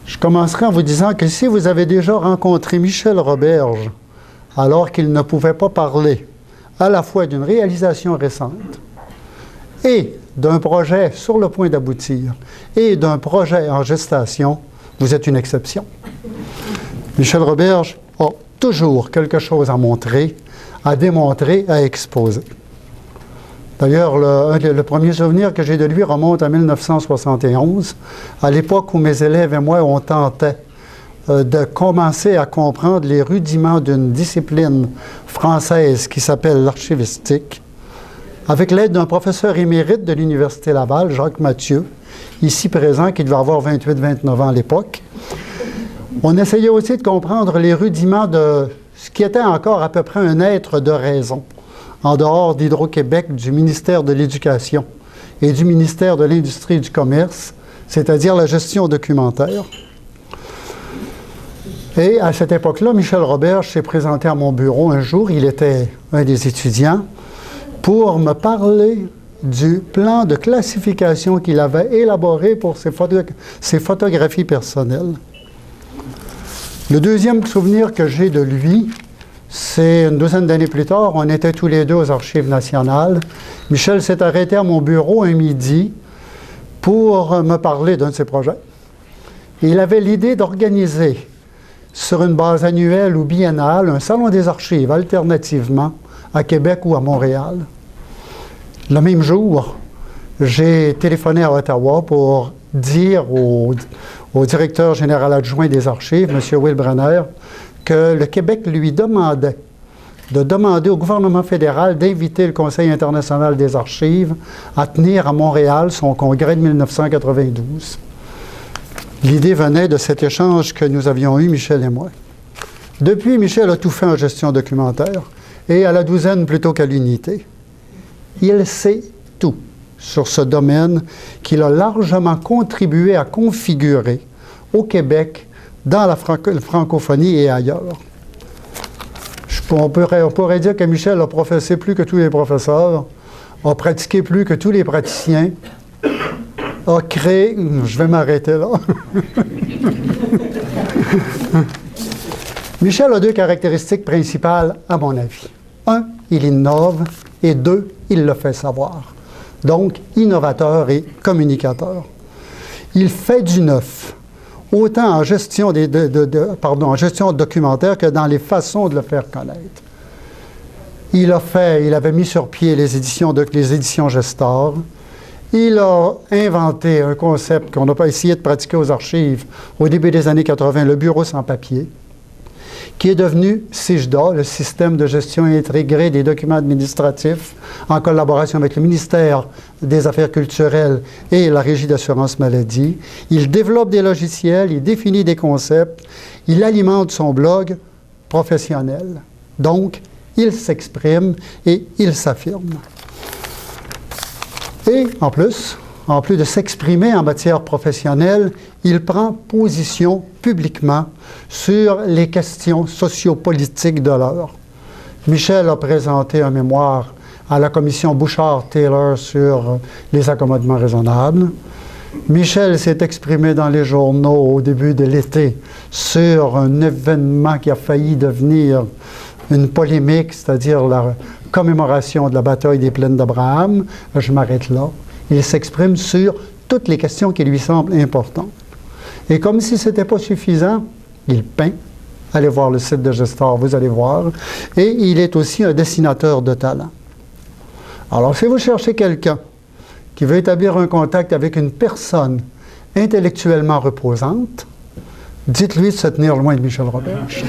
Je commencerai en vous disant que si vous avez déjà rencontré Michel Roberge, alors qu'il ne pouvait pas parler à la fois d'une réalisation récente et d'un projet sur le point d'aboutir et d'un projet en gestation, vous êtes une exception. Michel Roberge a toujours quelque chose à montrer, à démontrer, à exposer. D'ailleurs, le premier souvenir que j'ai de lui remonte à 1971, à l'époque où mes élèves et moi, on tentait de commencer à comprendre les rudiments d'une discipline française qui s'appelle l'archivistique, avec l'aide d'un professeur émérite de l'Université Laval, Jacques Mathieu, ici présent, qui devait avoir 28-29 ans à l'époque. On essayait aussi de comprendre les rudiments de ce qui était encore à peu près un être de raison, en dehors d'Hydro-Québec, du ministère de l'Éducation et du ministère de l'Industrie et du Commerce, c'est-à-dire la gestion documentaire. Et à cette époque-là, Michel Roberge s'est présenté à mon bureau un jour, il était un des étudiants, pour me parler du plan de classification qu'il avait élaboré pour ses photographies personnelles. Le deuxième souvenir que j'ai de lui, c'est une douzaine d'années plus tard, on était tous les deux aux Archives nationales. Michel s'est arrêté à mon bureau un midi pour me parler d'un de ses projets. Il avait l'idée d'organiser, sur une base annuelle ou biennale, un salon des archives, alternativement, à Québec ou à Montréal. Le même jour, j'ai téléphoné à Ottawa pour dire au directeur général adjoint des archives, M. Will Brenner, que le Québec lui demandait de demander au gouvernement fédéral d'inviter le Conseil international des archives à tenir à Montréal son congrès de 1992. L'idée venait de cet échange que nous avions eu, Michel et moi. Depuis, Michel a tout fait en gestion documentaire, et à la douzaine plutôt qu'à l'unité. Il sait tout sur ce domaine qu'il a largement contribué à configurer au Québec, dans la francophonie et ailleurs. On pourrait dire que Michel a professé plus que tous les professeurs, a pratiqué plus que tous les praticiens, a créé... Je vais m'arrêter là. Michel a deux caractéristiques principales, à mon avis. Un, il innove, et deux, il le fait savoir. Donc, innovateur et communicateur. Il fait du neuf, autant en gestion, en gestion documentaire que dans les façons de le faire connaître. Il avait mis sur pied les éditions Gestor. Il a inventé un concept qu'on n'a pas essayé de pratiquer aux archives au début des années 80, le bureau sans papier, qui est devenu CIGDA, le système de gestion intégrée des documents administratifs, en collaboration avec le ministère des Affaires culturelles et la Régie d'assurance maladie. Il développe des logiciels, il définit des concepts, il alimente son blog professionnel. Donc, il s'exprime et il s'affirme. Et en plus de s'exprimer en matière professionnelle, il prend position publiquement sur les questions sociopolitiques de l'heure. Michel a présenté un mémoire à la commission Bouchard-Taylor sur les accommodements raisonnables. Michel s'est exprimé dans les journaux au début de l'été sur un événement qui a failli devenir une polémique, c'est-à-dire la commémoration de la bataille des plaines d'Abraham. Je m'arrête là. Il s'exprime sur toutes les questions qui lui semblent importantes. Et comme si ce n'était pas suffisant, il peint. Allez voir le site de Gestor, vous allez voir. Et il est aussi un dessinateur de talent. Alors, si vous cherchez quelqu'un qui veut établir un contact avec une personne intellectuellement reposante, dites-lui de se tenir loin de Michel Roberge.